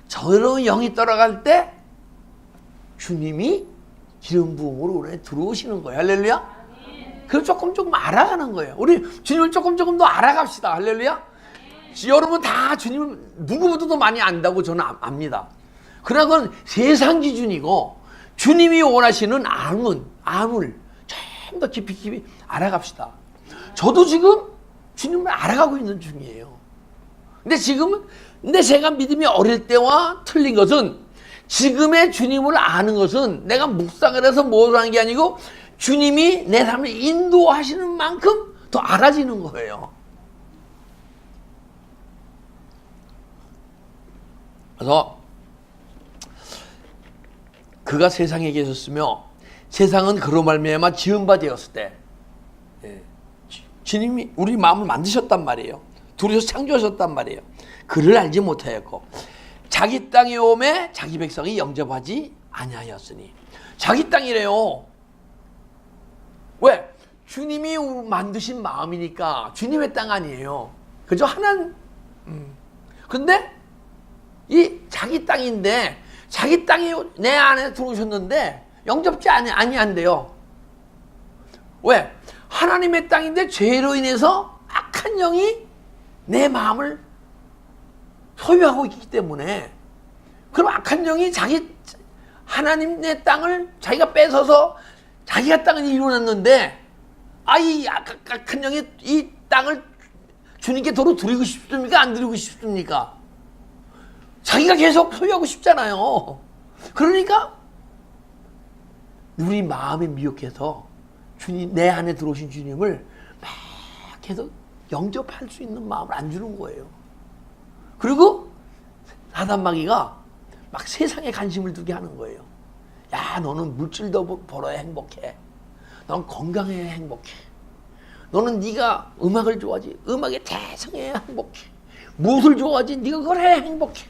저런 영이 떠나갈 때 주님이 기름 부음으로 우리 안에 들어오시는 거예요. 할렐루야. 그걸 조금 알아가는 거예요. 우리 주님을 조금 더 알아갑시다. 할렐루야. 여러분 다 주님을 누구보다도 많이 안다고 저는 압니다. 그러나 그건 세상 기준이고 주님이 원하시는 암을 좀 더 깊이 알아갑시다. 저도 지금 주님을 알아가고 있는 중이에요. 근데 제가 믿음이 어릴 때와 틀린 것은 지금의 주님을 아는 것은 내가 묵상을 해서 뭘 하는 게 아니고 주님이 내 삶을 인도하시는 만큼 더 알아지는 거예요. 그래서 그가 세상에 계셨으며 세상은 그로 말미암아 지은 바 되었을 때 주님이 우리 마음을 만드셨단 말이에요. 둘이서 창조하셨단 말이에요. 그를 알지 못하였고 자기 땅에 오매 자기 백성이 영접하지 아니하였으니. 자기 땅이래요. 왜? 주님이 만드신 마음이니까 주님의 땅 아니에요. 그죠? 하나는 근데 이 자기 땅인데 자기 땅이 내 안에 들어오셨는데 영접지 아니한대요. 왜? 하나님의 땅인데 죄로 인해서 악한 영이 내 마음을 소유하고 있기 때문에 그럼 악한 영이 하나님의 땅을 자기가 뺏어서 자기가 땅을 이루어놨는데 이 악한 영이 이 땅을 주님께 도로 드리고 싶습니까? 안 드리고 싶습니까? 자기가 계속 소유하고 싶잖아요. 그러니까 우리 마음에 미혹해서 주님, 내 안에 들어오신 주님을 막 계속 영접할 수 있는 마음을 안 주는 거예요. 그리고 사단마귀가 막 세상에 관심을 두게 하는 거예요. 야, 너는 물질도 벌어야 행복해. 넌 건강해야 행복해. 너는 네가 음악을 좋아하지. 음악에 대성해야 행복해. 무엇을 좋아하지. 네가 그걸 해야 행복해.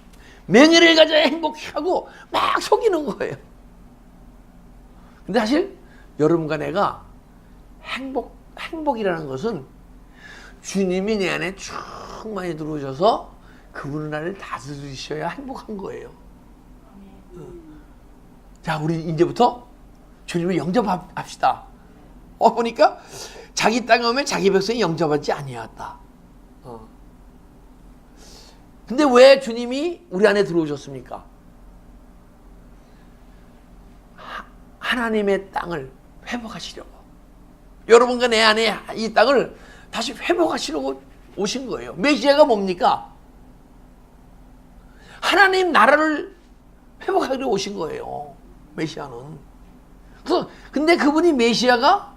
명예를 가져야 행복해 하고 막 속이는 거예요. 근데 사실 여러분과 내가 행복이라는 것은 주님이 내 안에 충만히 들어오셔서 그분은 나를 다스리셔야 행복한 거예요. 자, 우리 이제부터 주님을 영접합시다. 보니까 자기 땅에 오면 자기 백성이 영접하지 아니하였다. 근데 왜 주님이 우리 안에 들어오셨습니까? 하나님의 땅을 회복하시려고. 여러분과 내 안에 이 땅을 다시 회복하시려고 오신 거예요. 메시아가 뭡니까? 하나님 나라를 회복하기로 오신 거예요. 메시아는. 그래서 근데 그분이 메시아가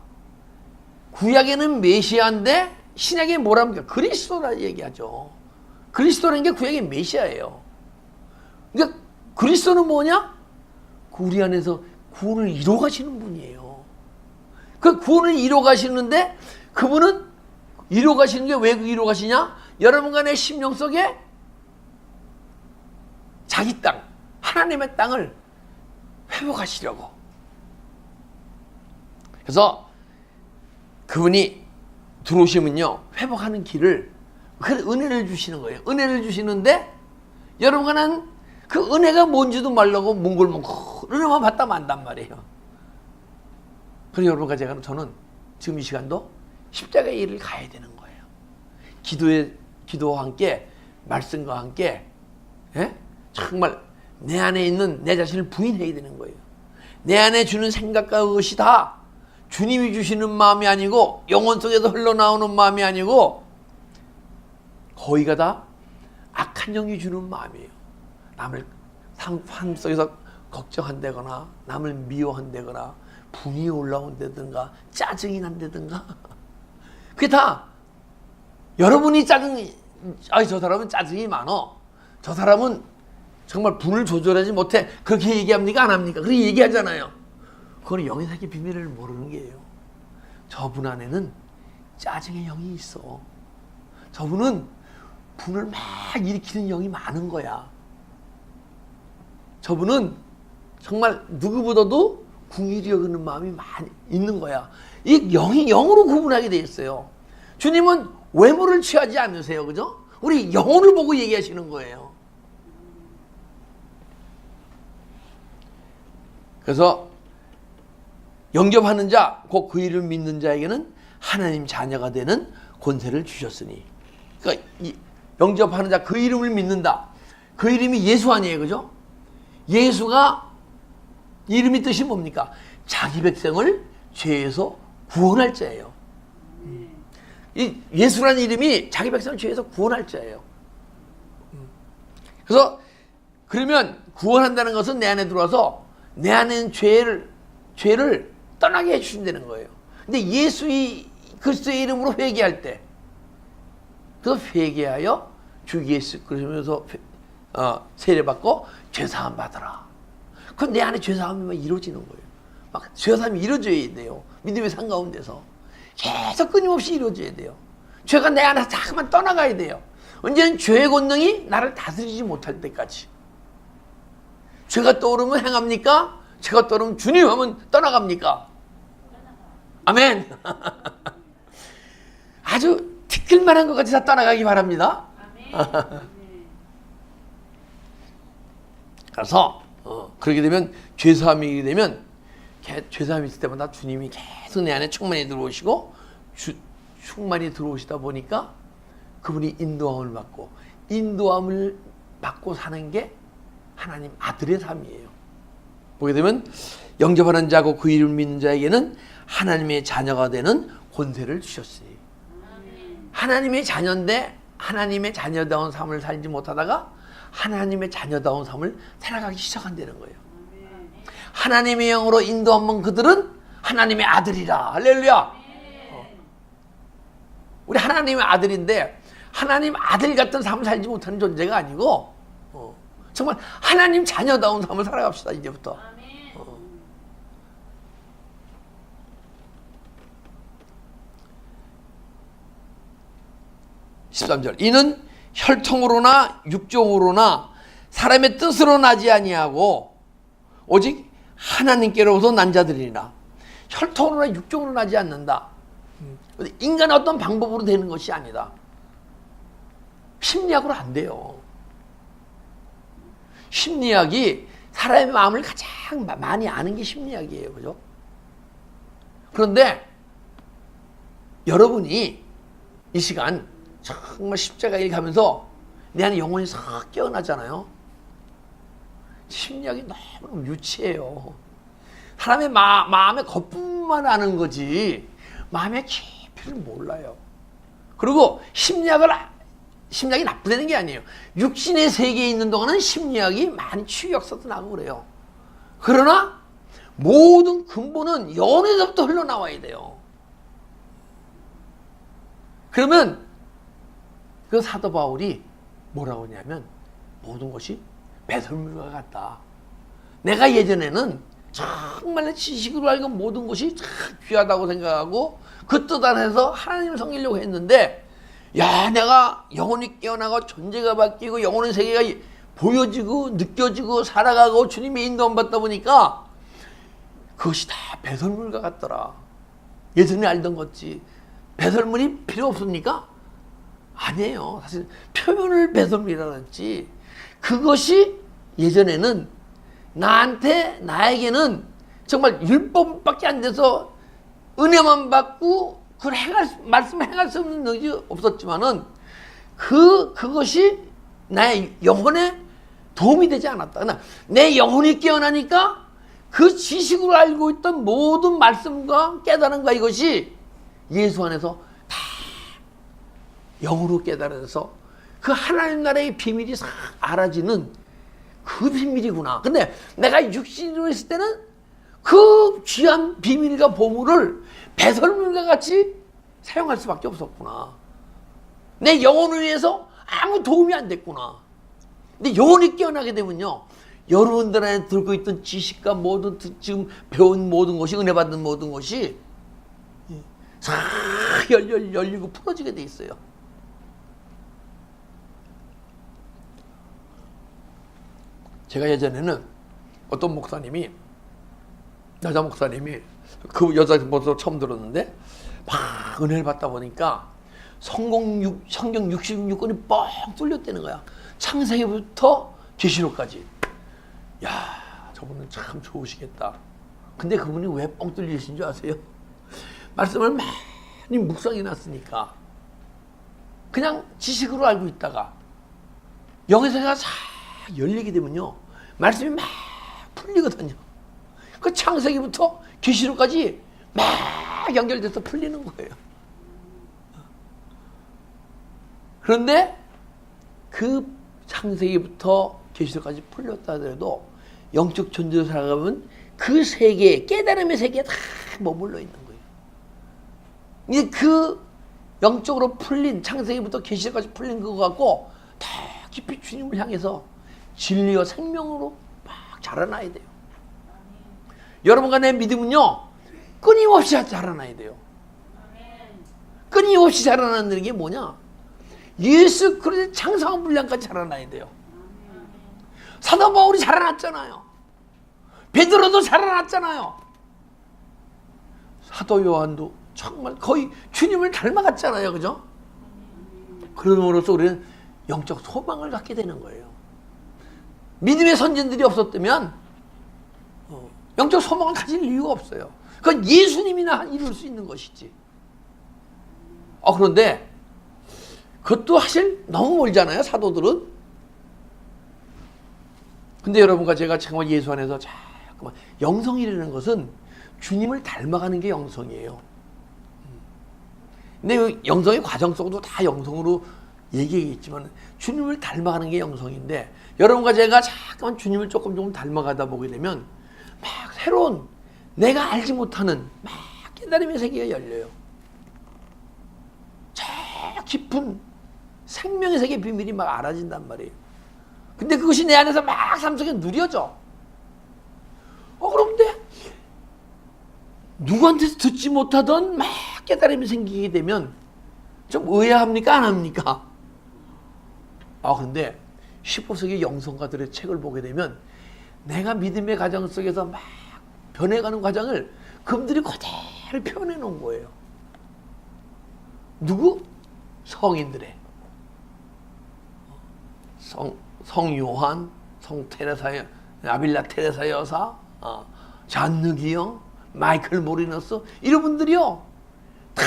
구약에는 메시아인데 신약에 뭐랍니까? 그리스도라 얘기하죠. 그리스도라는 게 구약의 메시아예요. 그러니까 그리스도는 뭐냐? 우리 안에서 구원을 이루어 가시는 분이에요. 그 구원을 이루어 가시는데 그분은 이루어 가시는 게 왜 이루어 가시냐? 여러분과 내 심령 속에 자기 땅, 하나님의 땅을 회복하시려고. 그래서 그분이 들어오시면요, 회복하는 길을, 그 은혜를 주시는 거예요. 은혜를 주시는데 여러분과 난 그 은혜가 뭔지도 말라고 몽골몽골 은혜만 받다 만단 말이에요. 그래서 여러분과 저는 지금 이 시간도 십자가의 일을 가야 되는 거예요. 기도와 함께, 말씀과 함께, 정말 내 안에 있는 내 자신을 부인해야 되는 거예요. 내 안에 주는 생각과 의것이 다 주님이 주시는 마음이 아니고 영혼 속에서 흘러나오는 마음이 아니고 거의가 다 악한 영이 주는 마음이에요. 남을 삶 속에서 걱정한다거나 남을 미워한다거나 분이 올라온다든가 짜증이 난다든가 그게 다 여러분이 저 사람은 짜증이 많어. 저 사람은 정말 분을 조절하지 못해. 그렇게 얘기합니까? 안 합니까? 그렇게 얘기하잖아요. 그건 영의 세계 비밀을 모르는 게예요. 저분 안에는 짜증의 영이 있어. 저분은 분을 막 일으키는 영이 많은 거야. 저분은 정말 누구보다도 궁일이 여기는 마음이 많이 있는 거야. 이 영이 영으로 구분하게 돼 있어요. 주님은 외모를 취하지 않으세요. 그죠? 우리 영혼을 보고 얘기하시는 거예요. 그래서 영접하는 자, 곧 그 이름을 믿는 자에게는 하나님 자녀가 되는 권세를 주셨으니. 그러니까 영접하는 자, 그 이름을 믿는다. 그 이름이 예수 아니에요, 그죠? 예수가 이름이 뜻이 뭡니까? 자기 백성을 죄에서 구원할 자예요. 이 예수라는 이름이 자기 백성을 죄에서 구원할 자예요. 그래서 그러면 구원한다는 것은 내 안에 들어와서 내 안에 있는 죄를 떠나게 해주신다는 거예요. 근데 예수의 그리스도의 이름으로 회개할 때, 그래서 회개하여 주 예수 그러면서 세례받고 죄사함 받으라. 그럼 내 안에 죄사함이 이루어지는 거예요. 막 죄사함이 이루어져야 돼요. 믿음의 삶 가운데서 계속 끊임없이 이루어져야 돼요. 죄가 내 안에서 자꾸만 떠나가야 돼요. 언제는 죄의 권능이 나를 다스리지 못할 때까지. 죄가 떠오르면 행합니까? 죄가 떠오르면 주님 하면 떠나갑니까? 아멘. 아주 티끌만한 것 같이 다 떠나가기 바랍니다. 그래서 그렇게 되면 죄사함이 되면 죄사함이 있을 때마다 주님이 계속 내 안에 충만히 들어오시고 충만히 들어오시다 보니까 그분이 인도함을 받고 사는 게 하나님 아들의 삶이에요. 보게 되면 영접하는 자고 그 이름을 믿는 자에게는 하나님의 자녀가 되는 권세를 주셨으니. 하나님의 자녀인데 하나님의 자녀다운 삶을 살지 못하다가 하나님의 자녀다운 삶을 살아가기 시작한다는 거예요. 하나님의 영으로 인도하면 그들은 하나님의 아들이라. 할렐루야. 우리 하나님의 아들인데 하나님 아들 같은 삶을 살지 못하는 존재가 아니고 정말 하나님 자녀다운 삶을 살아갑시다. 이제부터. 13절 이는 혈통으로나 육종으로나 사람의 뜻으로 나지 아니하고 오직 하나님께로부터 난 자들이니라. 혈통으로나 육종으로 나지 않는다. 인간의 어떤 방법으로 되는 것이 아니다. 심리학으로 안 돼요. 심리학이 사람의 마음을 가장 많이 아는 게 심리학이에요. 그죠? 그런데 여러분이 이 시간 정말 십자가 일 가면서 내 안에 영혼이 싹 깨어나잖아요. 심리학이 너무 유치해요. 사람의 마음의 겉부분만 아는 거지 마음의 깊이를 몰라요. 그리고 심리학이 나쁘다는 게 아니에요. 육신의 세계에 있는 동안은 심리학이 많이 치유역사도 나고 그래요. 그러나 모든 근본은 영에서부터 흘러나와야 돼요. 그러면 그 사도 바울이 뭐라고 하냐면 모든 것이 배설물과 같다. 내가 예전에는 정말 지식으로 알고 모든 것이 참 귀하다고 생각하고 그 뜻 안에서 하나님을 섬기려고 했는데 내가 영혼이 깨어나고 존재가 바뀌고 영혼의 세계가 보여지고 느껴지고 살아가고 주님의 인도함 받다 보니까 그것이 다 배설물과 같더라. 예전에 알던 거지. 배설물이 필요 없습니까? 아니에요. 사실 표현을 배설물이라 그랬지. 그것이 예전에는 나에게는 정말 율법밖에 안 돼서 은혜만 받고 그걸 말씀을 행할 수 없는 능력이 없었지만은 그것이 나의 영혼에 도움이 되지 않았다. 그러나 내 영혼이 깨어나니까 그 지식으로 알고 있던 모든 말씀과 깨달음과 이것이 예수 안에서 다 영으로 깨달아서 그 하나님 나라의 비밀이 싹 알아지는 그 비밀이구나. 근데 내가 육신으로 있을 때는 그 귀한 비밀과 보물을 배설물과 같이 사용할 수밖에 없었구나. 내 영혼을 위해서 아무 도움이 안 됐구나. 근데 영혼이 깨어나게 되면요, 여러분들 안에 들고 있던 지식과 모든 지금 배운 모든 것이, 은혜 받는 모든 것이 싹 열리고 풀어지게 돼 있어요. 제가 예전에는 어떤 목사님이, 여자 목사님이, 그 여자 목사 처음 들었는데 막 은혜를 받다 보니까 성경 66권이 뻥 뚫렸다는 거야. 창세기부터 계시록까지. 야, 저분은 참 좋으시겠다. 근데 그분이 왜 뻥 뚫리신 줄 아세요? 말씀을 많이 묵상해 놨으니까 그냥 지식으로 알고 있다가 영의 세계가 싹 열리게 되면요, 말씀이 막 풀리거든요. 그 창세기부터 계시록까지 막 연결돼서 풀리는 거예요. 그런데 그 창세기부터 계시록까지 풀렸다 하더라도 영적 존재로 살아가면 그 세계, 깨달음의 세계에 다 머물러 있는 거예요. 이제 그 영적으로 풀린, 창세기부터 계시록까지 풀린 그거 갖고 더 깊이 주님을 향해서 진리와 생명으로 막 자라나야 돼요. 여러분과 내 믿음은요, 끊임없이 자라나야 돼요. 끊임없이 자라나는 게 뭐냐? 예수 그리스도의 장성한 분량까지 자라나야 돼요. 사도 바울이 자라났잖아요. 베드로도 자라났잖아요. 사도 요한도 정말 거의 주님을 닮아갔잖아요. 그죠? 그러므로써 우리는 영적 소망을 갖게 되는 거예요. 믿음의 선진들이 없었다면 영적 소망을 가질 이유가 없어요. 그건 예수님이나 이룰 수 있는 것이지. 그런데 그것도 사실 너무 멀잖아요, 사도들은. 근데 여러분과 제가 정말 예수 안에서 자꾸만, 영성이라는 것은 주님을 닮아가는 게 영성이에요. 근데 그 영성의 과정 속도 다 영성으로 얘기하겠지만 주님을 닮아가는 게 영성인데, 여러분과 제가 자꾸만 주님을 조금 닮아가다 보게 되면 막 새로운, 내가 알지 못하는 막 깨달음의 세계가 열려요. 저 깊은 생명의 세계의 비밀이 막 알아진단 말이에요. 근데 그것이 내 안에서 막 삶 속에 누려져. 그런데 누구한테서 듣지 못하던 막 깨달음이 생기게 되면 좀 의아합니까? 안 합니까? 근데 15세기 영성가들의 책을 보게 되면 내가 믿음의 과정 속에서 막 변해가는 과정을 그분들이 그대로 표현해 놓은 거예요. 누구? 성인들의. 성 요한, 성 테레사, 아빌라 테레사 여사, 잔느기 형, 마이클 모리너스, 이런 분들이요, 다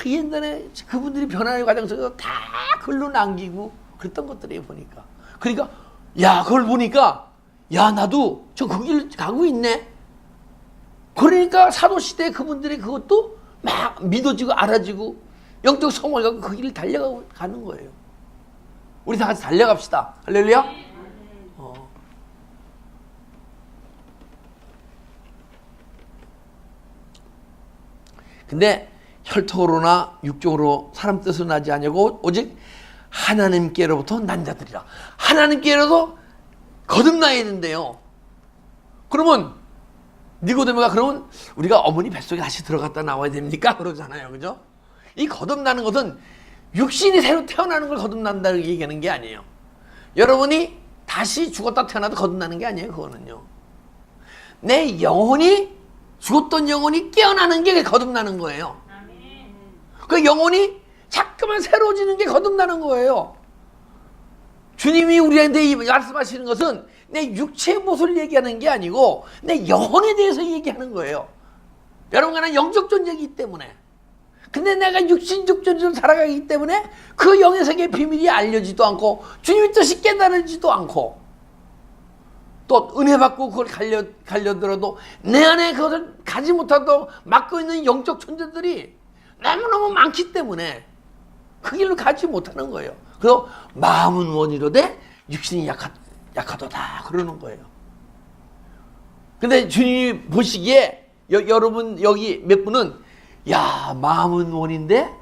옛날에 그분들이 변화의 과정 속에서 다 글로 남기고 그랬던 것들이에요, 보니까. 그러니까, 그걸 보니까, 나도 그 길 가고 있네. 그러니까 사도시대 그분들이 그것도 막 믿어지고 알아지고 영적 성공을 갖고 그 길을 달려가고 가는 거예요. 우리 다 같이 달려갑시다. 할렐루야. 근데 혈통으로나 육종으로 사람 뜻을 나지 아니하고 오직 하나님께로부터 난 자들이라. 하나님께로도 거듭나야 된대요. 그러면 니고데모가 그러면 우리가 어머니 뱃속에 다시 들어갔다 나와야 됩니까? 그러잖아요. 그죠? 이 거듭나는 것은 육신이 새로 태어나는 걸 거듭난다고 얘기하는 게 아니에요. 여러분이 다시 죽었다 태어나도 거듭나는 게 아니에요. 그거는요. 내 영혼이, 죽었던 영혼이 깨어나는 게 거듭나는 거예요. 그 영혼이 자꾸만 새로워지는 게 거듭나는 거예요. 주님이 우리한테 말씀하시는 것은 내 육체의 모습을 얘기하는 게 아니고 내 영혼에 대해서 얘기하는 거예요. 여러분과는 영적 존재이기 때문에. 근데 내가 육신적 존재로 살아가기 때문에 그 영의 세계의 비밀이 알려지도 않고 주님의 뜻이 깨달아지도 않고 또 은혜 받고 그걸 갈려들어도 내 안에 그것을 가지 못하고 막고 있는 영적 존재들이 너무너무 많기 때문에 그 길로 가지 못하는 거예요. 그래서 마음은 원이로되 육신이 약하도다 그러는 거예요. 근데 주님이 보시기에 여러분 여기 몇 분은 마음은 원인데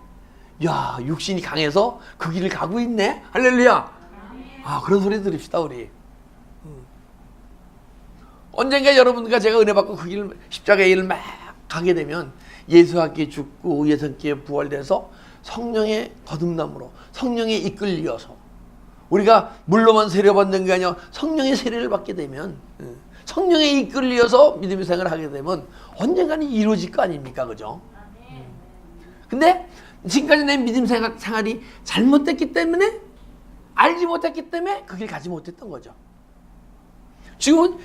육신이 강해서 그 길을 가고 있네. 할렐루야. 그런 소리 들읍시다 우리. 언젠가 여러분과 제가 은혜 받고 그 길, 십자가의 길을 막 가게 되면 예수와 함께 죽고 예수와 함께 부활돼서 성령의 거듭남으로 성령에 이끌려서 우리가 물로만 세례받는 게 아니라 성령의 세례를 받게 되면 성령에 이끌려서 믿음의 생활을 하게 되면 언젠가는 이루어질 거 아닙니까? 그죠? 근데 지금까지 내 믿음 생활이 잘못됐기 때문에 알지 못했기 때문에 그 길 가지 못했던 거죠. 지금은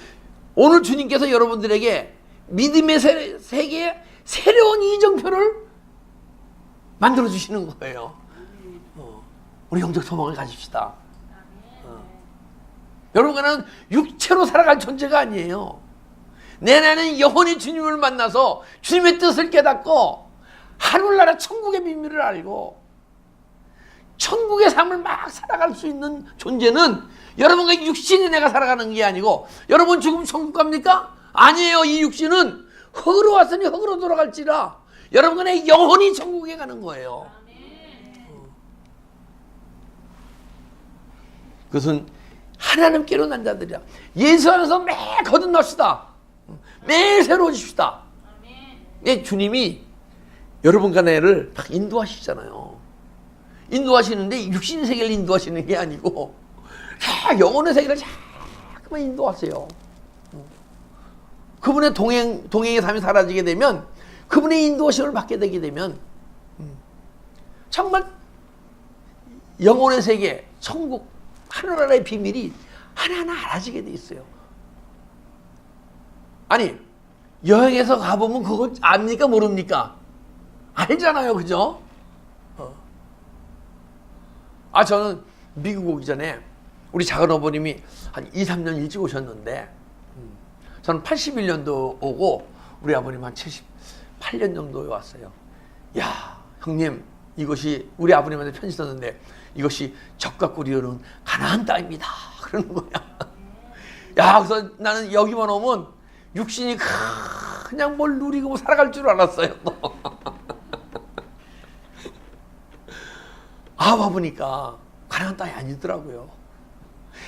오늘 주님께서 여러분들에게 믿음의 세계에 새로운 이정표를 만들어 주시는 거예요. 우리 영적 소망을 가집시다. 여러분은 육체로 살아갈 존재가 아니에요. 내 안에는 영원히 주님을 만나서 주님의 뜻을 깨닫고 하늘나라 천국의 비밀을 알고 천국의 삶을 막 살아갈 수 있는 존재는 여러분과 육신이 내가 살아가는 게 아니고, 여러분 죽으면 천국 갑니까? 아니에요. 이 육신은 흙으로 왔으니 흙으로 돌아갈지라 여러분의 영혼이 천국에 가는 거예요. 그것은 하나님께로 난 자들이야. 예수 안에서 매일 거듭납시다. 매일 새로워집시다. 예, 주님이 여러분과 나를 막 인도하시잖아요. 인도하시는데 육신의 세계를 인도하시는 게 아니고 다 영혼의 세계를 자꾸만 인도하세요. 그분의 동행의 삶이 사라지게 되면, 그분의 인도하심을 받게 되게 되면 정말 영혼의 세계, 천국, 하늘나라의 비밀이 하나하나 알아지게 돼 있어요. 아니, 여행에서 가보면 그거 압니까 모릅니까? 알잖아요. 그죠? 저는 미국 오기 전에 우리 작은 어머님이 한 2, 3년 일찍 오셨는데, 저는 81년도 오고 우리 아버님 한 78년 정도에 왔어요. 야, 형님, 이것이, 우리 아버님한테 편지 썼는데, 이것이 적과 꿀이 흐르는 가나안 땅입니다. 그러는 거야. 야, 그래서 나는 여기만 오면 육신이 그냥 뭘 누리고 살아갈 줄 알았어요. 와보니까 가나안 땅이 아니더라고요.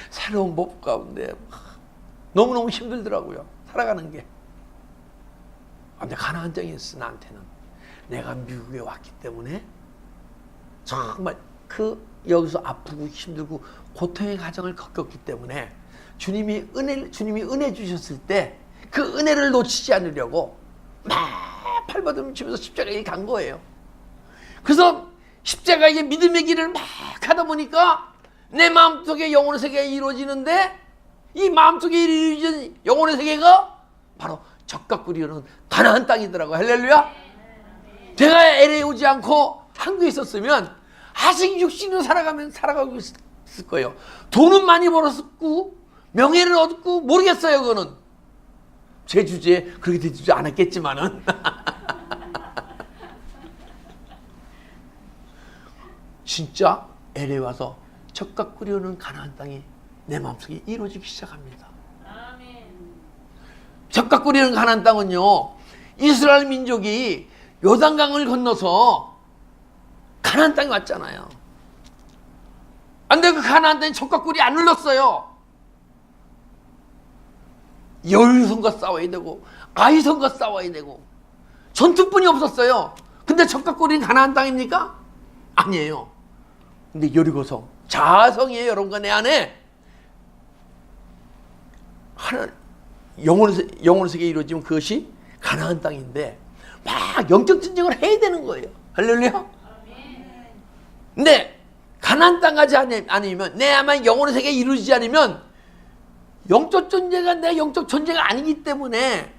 새로운 법 가운데 너무너무 힘들더라고요. 살아가는 게. 근데 가나안 땅이었어. 나한테는. 내가 미국에 왔기 때문에 정말 여기서 아프고 힘들고 고통의 과정을 겪었기 때문에 주님이 은혜 주셨을 때 그 은혜를 놓치지 않으려고 막 발버둥 치면서 십자가에 간 거예요. 그래서 십자가의 믿음의 길을 막 가다 보니까 내 마음속에 영혼의 세계가 이루어지는데, 이 마음속에 이루어진 영혼의 세계가 바로 적과 꿀이 흐르는 가나안 땅이더라고. 할렐루야. 제가 LA 오지 않고 한국에 있었으면 아직 육신으로 살아가고 있을 거예요. 돈은 많이 벌었고 명예를 얻고 모르겠어요. 그거는 제 주제에 그렇게 되지 않았겠지만은 진짜 LA 와서 적과 꿀이 흐르는 가나안 땅이 내 마음속에 이루어지기 시작합니다. 적과 꿀이 흐르는 가나안 땅은요, 이스라엘 민족이 요단강을 건너서 가나안 땅에 왔잖아요. 근데 그 가나안 땅에 적과 꿀이 안 흘렀어요. 여유성과 싸워야 되고 아이성과 싸워야 되고 전투뿐이 없었어요. 근데 적과 꿀이 가나안 땅입니까? 아니에요. 근데 여리고성, 자성이에요. 여러분과 내 안에 하나 영혼의 세계에 이루어지면 그것이 가나안 땅인데 막 영적 전쟁을 해야 되는 거예요. 할렐루야. 근데 가나안 땅 가지 않으면, 내 안에 영혼의 세계에 이루어지지 않으면 영적 존재가 내 영적 존재가 아니기 때문에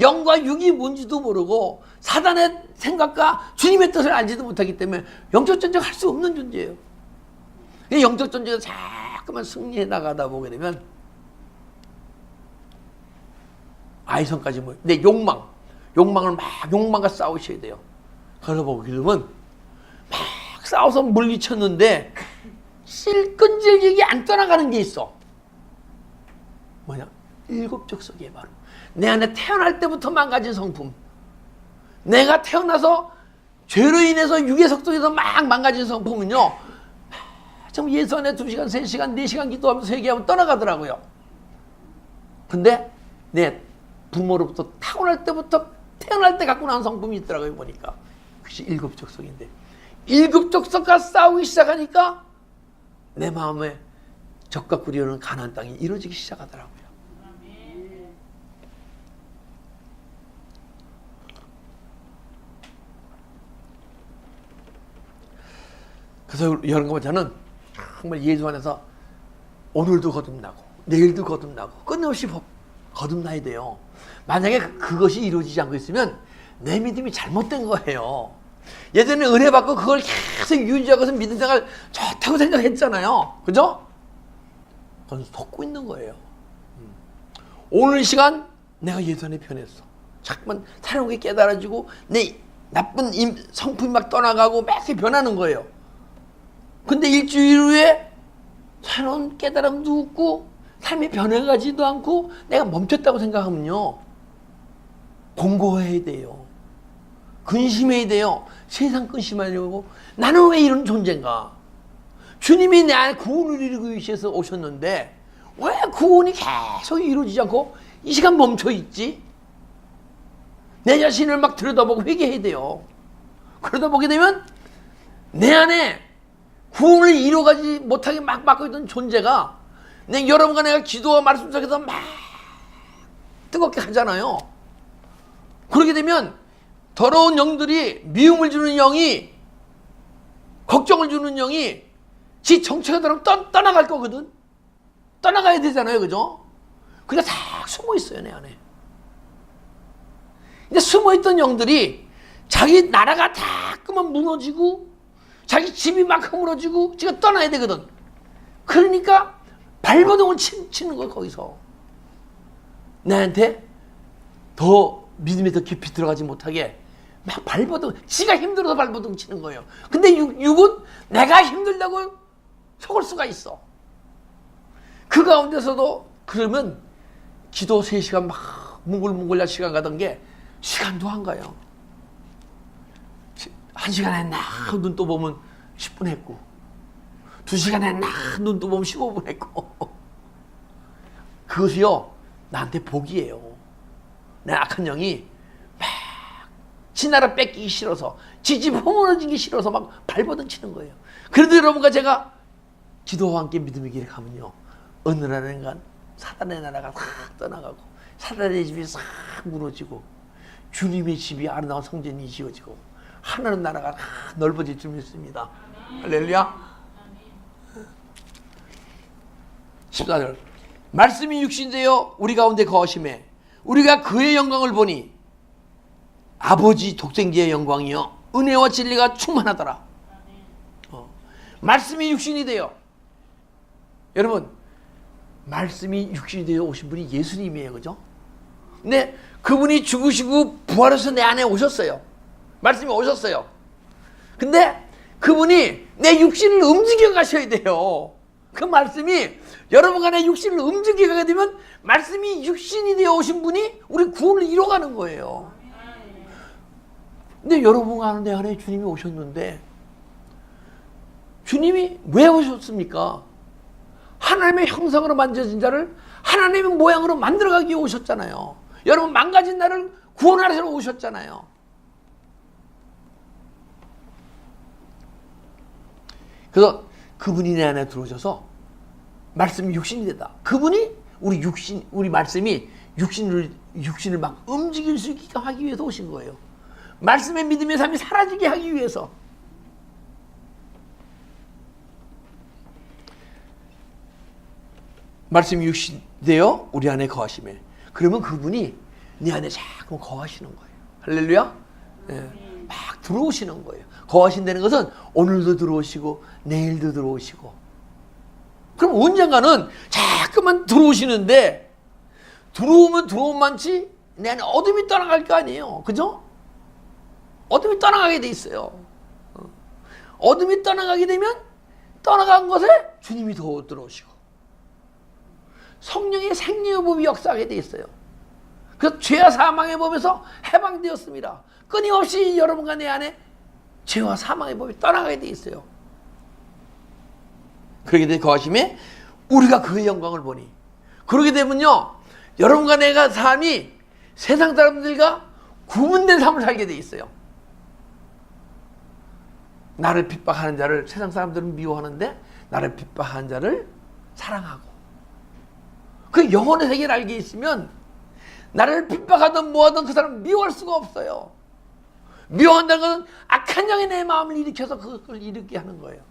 영과 육이 뭔지도 모르고 사단의 생각과 주님의 뜻을 알지도 못하기 때문에 영적 존재가 할 수 없는 존재예요. 영적 존재가 자꾸만 승리해 나가다 보게 되면 아이성까지 모여. 내 욕망을 막 욕망과 싸우셔야 돼요. 그러다 보게 되면 막 싸워서 물리쳤는데 실끈질기게 안 떠나가는 게 있어. 뭐냐? 일곱적석이에요. 바로 내 안에 태어날 때부터 망가진 성품, 내가 태어나서 죄로 인해서 육의 속속에서 막 망가진 성품은요, 참 예수 안에 2시간, 3시간, 4시간 기도하면서 회개하면 떠나가더라고요. 근데 내 부모로부터 태어날 때 갖고 나온 성품이 있더라고요. 보니까 그것이 일곱적석인데, 일곱적석과 싸우기 시작하니까 내 마음에 적과 꿀이 흐르는 가나안 땅이 이루어지기 시작하더라고요. 그래서 여러분과 저는 정말 예수 안에서 오늘도 거듭나고 내일도 거듭나고 끊임없이 거듭나야 돼요. 만약에 그것이 이루어지지 않고 있으면 내 믿음이 잘못된 거예요. 예전에 은혜 받고 그걸 계속 유지하고서 믿음 생활 좋다고 생각했잖아요. 그죠? 그건 속고 있는 거예요. 오늘 시간 내가 예수 안에 변했어. 자꾸만 새로운 게 깨달아지고 내 나쁜 성품이 막 떠나가고 막 변하는 거예요. 근데 일주일 후에 새로운 깨달음도 없고 삶이 변해가지도 않고 내가 멈췄다고 생각하면요, 공고해야 돼요. 근심해야 돼요. 세상 근심하려고 나는 왜 이런 존재인가? 주님이 내 안에 구원을 이루기 위해서 오셨는데 왜 구원이 계속 이루어지지 않고 이 시간 멈춰 있지? 내 자신을 막 들여다보고 회개해야 돼요. 그러다 보게 되면 내 안에 구원을 이루어가지 못하게 막 막고 있던 존재가 여러분과 내가 기도와 말씀 속에서 막 뜨겁게 하잖아요. 그렇게 되면 더러운 영들이, 미움을 주는 영이, 걱정을 주는 영이 지 정체가 들어가면 떠나갈 거거든. 떠나가야 되잖아요. 그죠? 그러니까 다 숨어 있어요, 내 안에. 근데 숨어 있던 영들이 자기 나라가 다 그만 무너지고 자기 집이 막 허물어지고 지가 떠나야 되거든. 그러니까 발버둥을 치는 거야, 거기서. 나한테 더 믿음에 더 깊이 들어가지 못하게 막 발버둥, 지가 힘들어서 발버둥 치는 거예요. 근데 육은 내가 힘들다고 속을 수가 있어. 그 가운데서도 그러면 기도 3시간 막 뭉글뭉글 시간 가던 게 시간도 안 가요. 1시간 했나 눈 또 보면 10분 했고, 2시간 했나 눈 또 보면 15분 했고. 그것이요 나한테 복이에요. 내 악한 영이 막 지 나라 뺏기기 싫어서, 지 집 허물어지기 싫어서 막 발버둥 치는 거예요. 그래도 여러분과 제가 기도와 함께 믿음의 길에 가면요, 어느 날인가 사단의 나라가 싹 떠나가고 사단의 집이 싹 무너지고 주님의 집이 아름다운 성전이 지어지고 하나님 나라가 다 넓어질 줄 믿습니다. 할렐루야. 14절 말씀이 육신되어 우리 가운데 거하심에 우리가 그의 영광을 보니 아버지 독생자의 영광이요 은혜와 진리가 충만하더라. 말씀이 육신이 되어, 여러분 말씀이 육신이 되어 오신 분이 예수님이에요. 그죠? 근데 그분이 죽으시고 부활해서 내 안에 오셨어요. 말씀이 오셨어요. 근데 그분이 내 육신을 움직여 가셔야 돼요. 그 말씀이 여러분과 내 육신을 움직여 가게 되면 말씀이 육신이 되어 오신 분이 우리 구원을 이뤄가는 거예요. 근데 여러분과 내 안에 주님이 오셨는데 주님이 왜 오셨습니까? 하나님의 형상으로 만들어진 자를 하나님의 모양으로 만들어가기 위해 오셨잖아요. 여러분 망가진 나를 구원하러 오셨잖아요. 그래서 그분이 내 안에 들어오셔서 말씀이 육신이 되다. 그분이 우리 말씀이 육신을 막 움직일 수 있게 하기 위해서 오신 거예요. 말씀의 믿음의 삶이 사라지게 하기 위해서. 말씀이 육신 되어 우리 안에 거하심에, 그러면 그분이 네 안에 자꾸 거하시는 거예요. 할렐루야. 예, 막 들어오시는 거예요. 거하신다는 것은 오늘도 들어오시고 내일도 들어오시고, 그럼 언젠가는 자꾸만 들어오시는데 들어오면 들어온 만치 내 안에 어둠이 떠나갈 거 아니에요. 그죠? 어둠이 떠나가게 돼 있어요. 어둠이 떠나가게 되면 떠나간 것에 주님이 더 들어오시고 성령의 생명의 법이 역사하게 돼 있어요. 그래서 죄와 사망의 법에서 해방되었습니다. 끊임없이 여러분과 내 안에 죄와 사망의 법이 떠나가게 돼 있어요. 그렇게 된 거하심에 우리가 그의 영광을 보니, 그렇게 되면요 여러분과 내가 삶이 세상 사람들과 구분된 삶을 살게 돼 있어요. 나를 핍박하는 자를 세상 사람들은 미워하는데 나를 핍박하는 자를 사랑하고, 그 영혼의 세계를 알게 있으면 나를 핍박하든 뭐하든 그 사람을 미워할 수가 없어요. 미워한다는 것은 악한 영이 내 마음을 일으켜서 그걸 일으키게 하는 거예요.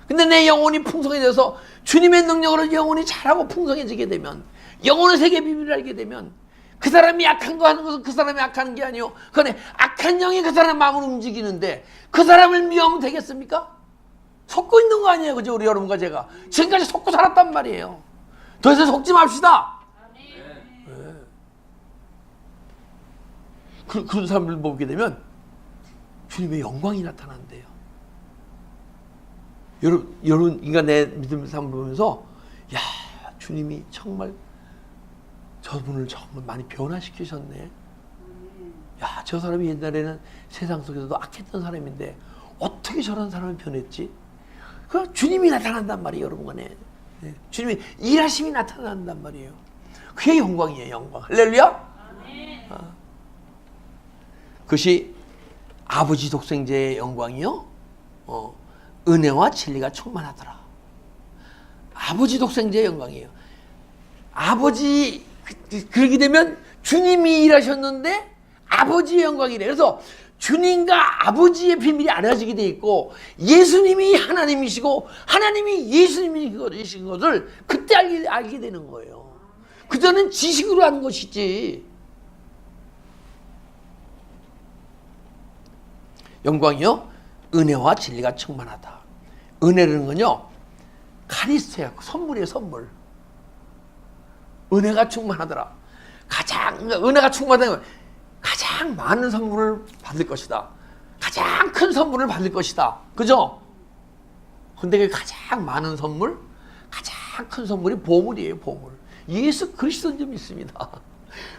근데 내 영혼이 풍성해져서 주님의 능력으로 영혼이 자라고 풍성해지게 되면, 영혼의 세계 비밀을 알게 되면, 그 사람이 악한 거 하는 것은 그 사람이 악한 게 아니요, 그런데 악한 영이 그 사람 마음을 움직이는데 그 사람을 미워하면 되겠습니까? 속고 있는 거 아니에요, 그죠? 우리 여러분과 제가 지금까지 속고 살았단 말이에요. 더 이상 속지 맙시다. 네. 그런 사람을 보게 되면 주님의 영광이 나타난대요. 여러분 인간의 믿음의 삶을 보면서, 야, 주님이 정말 저분을 정말 많이 변화시키셨네. 야, 저 사람이 옛날에는 세상 속에서도 악했던 사람인데 어떻게 저런 사람을 변했지? 그 주님이 나타난단 말이에요, 여러분 간에. 네. 주님의 일하심이 나타난단 말이에요. 그게 영광이에요, 영광. 할렐루야. 그것이 아버지 독생자의 영광이요, 은혜와 진리가 충만하더라. 아버지 독생자의 영광이에요. 아버지, 그렇게 되면 주님이 일하셨는데 아버지의 영광이래. 그래서 주님과 아버지의 비밀이 알아지게 돼 있고, 예수님이 하나님이시고 하나님이 예수님이신 것을 그때 알게 되는 거예요. 그전엔 지식으로 하는 것이지. 영광이요, 은혜와 진리가 충만하다. 은혜라는 건요, 카리스토야, 선물이에요, 선물. 은혜가 충만하더라. 은혜가 충만하다는 건 가장 많은 선물을 받을 것이다. 가장 큰 선물을 받을 것이다. 그죠? 근데 그 가장 많은 선물, 가장 큰 선물이 보물이에요, 보물. 예수 그리스도인 줄 믿습니다.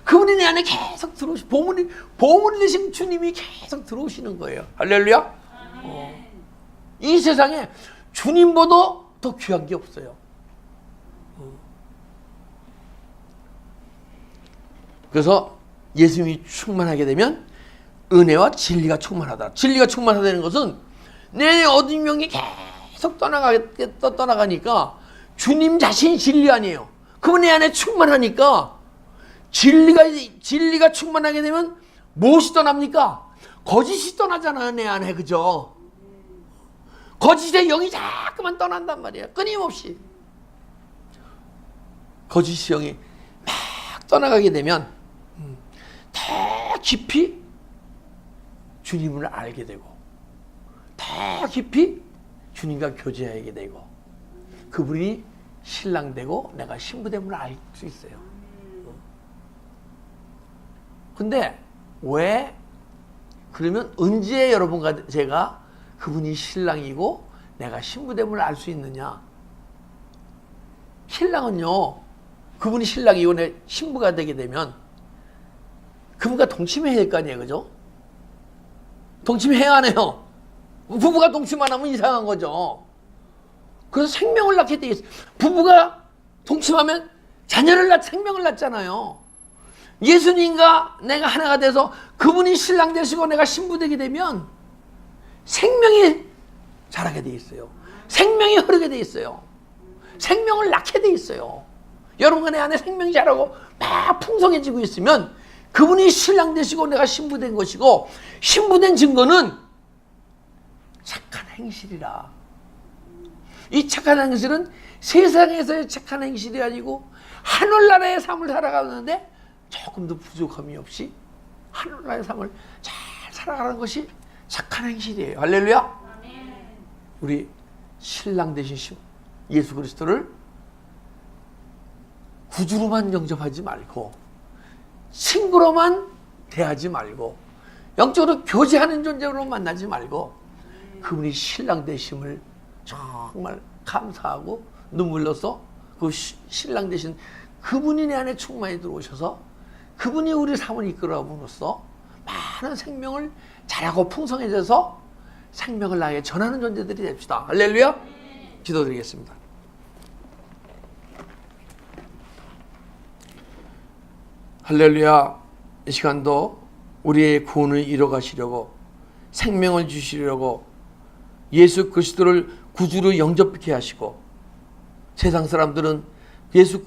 그분이 내 안에 계속 보물이 되신 주님이 계속 들어오시는 거예요. 할렐루야. 이 세상에 주님보다 더 귀한 게 없어요. 그래서 예수님이 충만하게 되면 은혜와 진리가 충만하다. 진리가 충만하다는 것은 내 어두운 영이 계속 떠나가니까 주님 자신이 진리 아니에요. 그분 내 안에 충만하니까 진리가 충만하게 되면 무엇이 떠납니까? 거짓이 떠나잖아요, 내 안에. 그죠? 거짓의 영이 자꾸만 떠난단 말이에요. 끊임없이. 거짓의 영이 막 떠나가게 되면 더 깊이 주님을 알게 되고, 더 깊이 주님과 교제하게 되고, 그분이 신랑되고 내가 신부됨을 알 수 있어요. 근데 왜 그러면 언제 여러분과 제가 그분이 신랑이고 내가 신부됨을 알 수 있느냐? 신랑은요, 그분이 신랑이고 내 신부가 되게 되면 그분과 동침해야 할 거 아니에요, 그죠? 동침해야 하네요. 부부가 동침 안 하면 이상한 거죠. 그래서 생명을 낳게 돼 있어요. 부부가 동침하면 생명을 낳잖아요. 예수님과 내가 하나가 돼서 그분이 신랑 되시고 내가 신부 되게 되면 생명이 자라게 돼 있어요. 생명이 흐르게 돼 있어요. 생명을 낳게 돼 있어요. 여러분과 내 안에 생명이 자라고 막 풍성해지고 있으면 그분이 신랑 되시고 내가 신부 된 것이고, 신부 된 증거는 착한 행실이라. 이 착한 행실은 세상에서의 착한 행실이 아니고 하늘나라의 삶을 살아가는데 조금도 부족함이 없이 하늘나라의 삶을 잘 살아가는 것이 착한 행실이에요. 할렐루야. 우리 신랑 되신 예수 그리스도를 구주로만 영접하지 말고 친구로만 대하지 말고 영적으로 교제하는 존재로 만나지 말고 그분이 신랑 되심을 정말 감사하고 눈물로서 그 신랑 되신 그분이 내 안에 충만히 들어오셔서 그분이 우리 삶을 이끌어함으로써 많은 생명을 자라고 풍성해져서 생명을 나에게 전하는 존재들이 됩시다. 할렐루야. 기도드리겠습니다. 할렐루야. 이 시간도 우리의 구원을 이뤄가시려고, 생명을 주시려고 예수 그리스도를 구주로 영접케 하시고, 세상 사람들은 예수